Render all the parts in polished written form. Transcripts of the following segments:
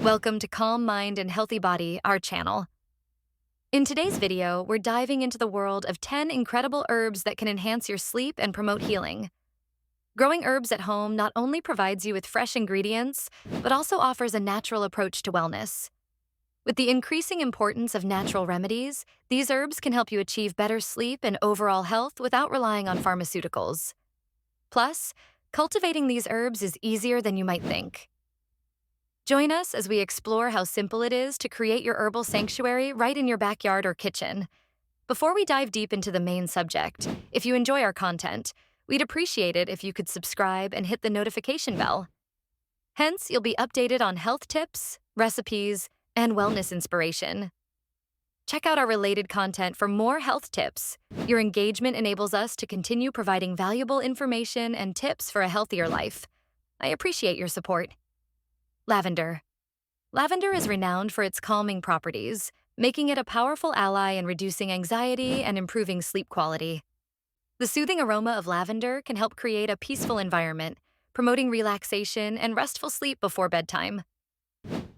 Welcome to Calm Mind and Healthy Body, our channel. In today's video, we're diving into the world of 10 incredible herbs that can enhance your sleep and promote healing. Growing herbs at home not only provides you with fresh ingredients, but also offers a natural approach to wellness. With the increasing importance of natural remedies, these herbs can help you achieve better sleep and overall health without relying on pharmaceuticals. Plus, cultivating these herbs is easier than you might think. Join us as we explore how simple it is to create your herbal sanctuary right in your backyard or kitchen. Before we dive deep into the main subject, if you enjoy our content, we'd appreciate it if you could subscribe and hit the notification bell. Hence, you'll be updated on health tips, recipes, and wellness inspiration. Check out our related content for more health tips. Your engagement enables us to continue providing valuable information and tips for a healthier life. I appreciate your support. Lavender. Lavender is renowned for its calming properties, making it a powerful ally in reducing anxiety and improving sleep quality. The soothing aroma of lavender can help create a peaceful environment, promoting relaxation and restful sleep before bedtime.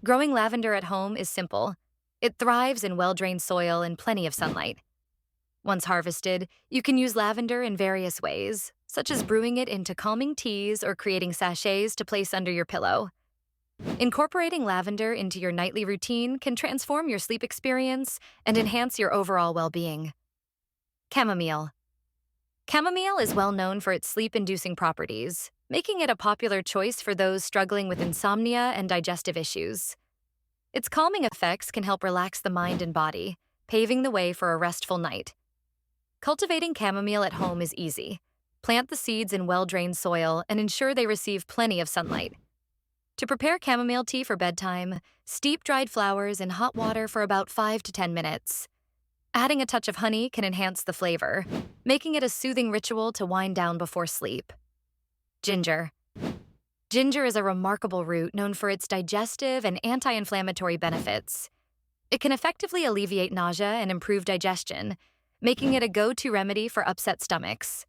Growing lavender at home is simple. It thrives in well-drained soil and plenty of sunlight. Once harvested, you can use lavender in various ways, such as brewing it into calming teas or creating sachets to place under your pillow. Incorporating lavender into your nightly routine can transform your sleep experience and enhance your overall well-being. Chamomile. Chamomile is well known for its sleep-inducing properties, making it a popular choice for those struggling with insomnia and digestive issues. Its calming effects can help relax the mind and body, paving the way for a restful night. Cultivating chamomile at home is easy. Plant the seeds in well-drained soil and ensure they receive plenty of sunlight. To prepare chamomile tea for bedtime, steep dried flowers in hot water for about 5 to 10 minutes. Adding a touch of honey can enhance the flavor, making it a soothing ritual to wind down before sleep. Ginger. Ginger is a remarkable root known for its digestive and anti-inflammatory benefits. It can effectively alleviate nausea and improve digestion, making it a go-to remedy for upset stomachs.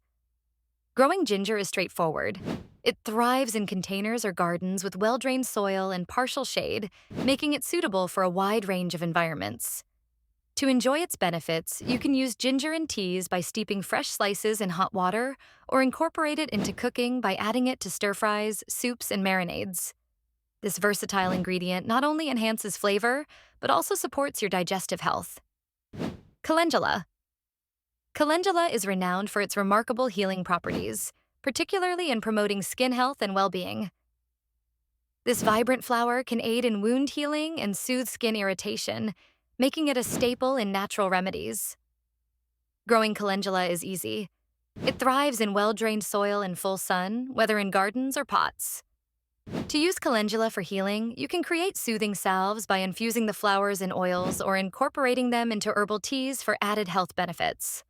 Growing ginger is straightforward. It thrives in containers or gardens with well-drained soil and partial shade, making it suitable for a wide range of environments. To enjoy its benefits, you can use ginger in teas by steeping fresh slices in hot water or incorporate it into cooking by adding it to stir-fries, soups, and marinades. This versatile ingredient not only enhances flavor, but also supports your digestive health. Calendula. Calendula is renowned for its remarkable healing properties, particularly in promoting skin health and well-being. This vibrant flower can aid in wound healing and soothe skin irritation, making it a staple in natural remedies. Growing calendula is easy. It thrives in well-drained soil and full sun, whether in gardens or pots. To use calendula for healing, you can create soothing salves by infusing the flowers in oils or incorporating them into herbal teas for added health benefits.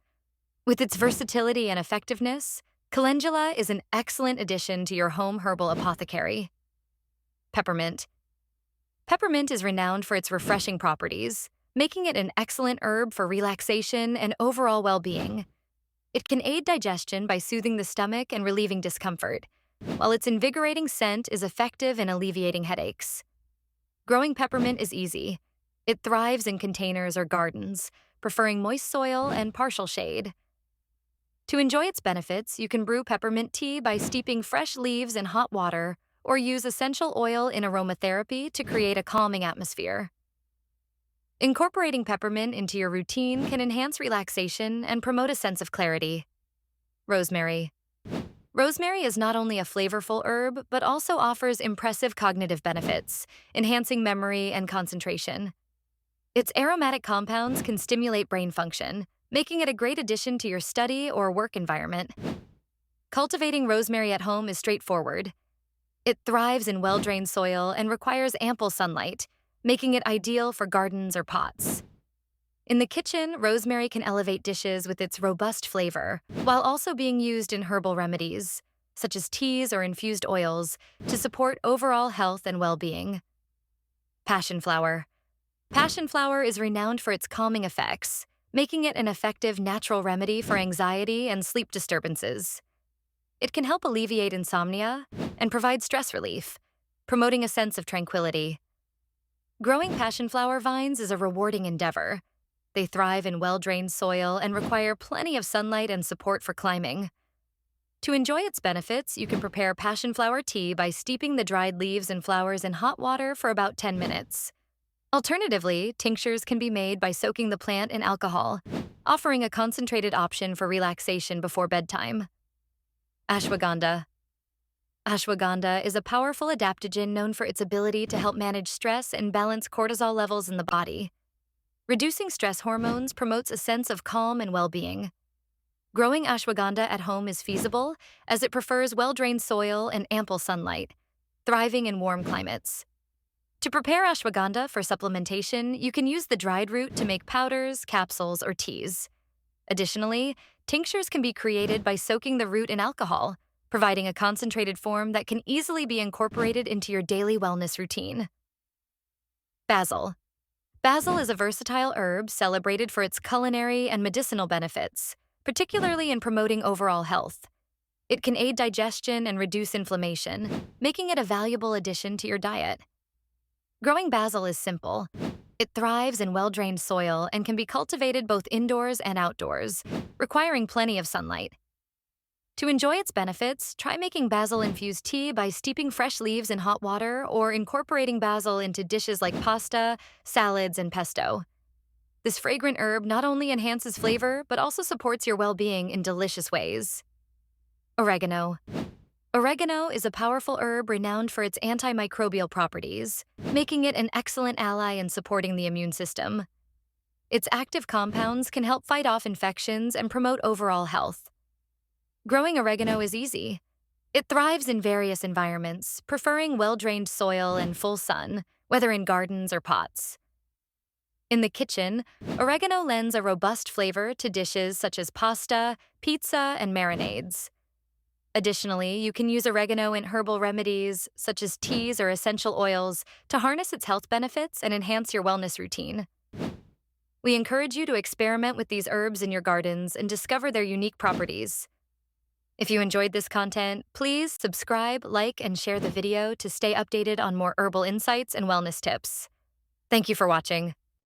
With its versatility and effectiveness, calendula is an excellent addition to your home herbal apothecary. Peppermint. Peppermint is renowned for its refreshing properties, making it an excellent herb for relaxation and overall well-being. It can aid digestion by soothing the stomach and relieving discomfort, while its invigorating scent is effective in alleviating headaches. Growing peppermint is easy. It thrives in containers or gardens, preferring moist soil and partial shade. To enjoy its benefits, you can brew peppermint tea by steeping fresh leaves in hot water or use essential oil in aromatherapy to create a calming atmosphere. Incorporating peppermint into your routine can enhance relaxation and promote a sense of clarity. Rosemary. Rosemary is not only a flavorful herb, but also offers impressive cognitive benefits, enhancing memory and concentration. Its aromatic compounds can stimulate brain function, making it a great addition to your study or work environment. Cultivating rosemary at home is straightforward. It thrives in well-drained soil and requires ample sunlight, making it ideal for gardens or pots. In the kitchen, rosemary can elevate dishes with its robust flavor, while also being used in herbal remedies, such as teas or infused oils, to support overall health and well-being. Passion flower. Passion flower is renowned for its calming effects, making it an effective natural remedy for anxiety and sleep disturbances. It can help alleviate insomnia and provide stress relief, promoting a sense of tranquility. Growing passion flower vines is a rewarding endeavor. They thrive in well-drained soil and require plenty of sunlight and support for climbing. To enjoy its benefits, you can prepare passion flower tea by steeping the dried leaves and flowers in hot water for about 10 minutes. Alternatively, tinctures can be made by soaking the plant in alcohol, offering a concentrated option for relaxation before bedtime. Ashwagandha. Ashwagandha is a powerful adaptogen known for its ability to help manage stress and balance cortisol levels in the body. Reducing stress hormones promotes a sense of calm and well-being. Growing ashwagandha at home is feasible as it prefers well-drained soil and ample sunlight, thriving in warm climates. To prepare ashwagandha for supplementation, you can use the dried root to make powders, capsules, or teas. Additionally, tinctures can be created by soaking the root in alcohol, providing a concentrated form that can easily be incorporated into your daily wellness routine. Basil. Basil is a versatile herb celebrated for its culinary and medicinal benefits, particularly in promoting overall health. It can aid digestion and reduce inflammation, making it a valuable addition to your diet. Growing basil is simple. It thrives in well-drained soil and can be cultivated both indoors and outdoors, requiring plenty of sunlight. To enjoy its benefits, try making basil-infused tea by steeping fresh leaves in hot water or incorporating basil into dishes like pasta, salads, and pesto. This fragrant herb not only enhances flavor, but also supports your well-being in delicious ways. Oregano. Oregano is a powerful herb renowned for its antimicrobial properties, making it an excellent ally in supporting the immune system. Its active compounds can help fight off infections and promote overall health. Growing oregano is easy. It thrives in various environments, preferring well-drained soil and full sun, whether in gardens or pots. In the kitchen, oregano lends a robust flavor to dishes such as pasta, pizza, and marinades. Additionally, you can use oregano in herbal remedies, such as teas or essential oils, to harness its health benefits and enhance your wellness routine. We encourage you to experiment with these herbs in your gardens and discover their unique properties. If you enjoyed this content, please subscribe, like, and share the video to stay updated on more herbal insights and wellness tips. Thank you for watching.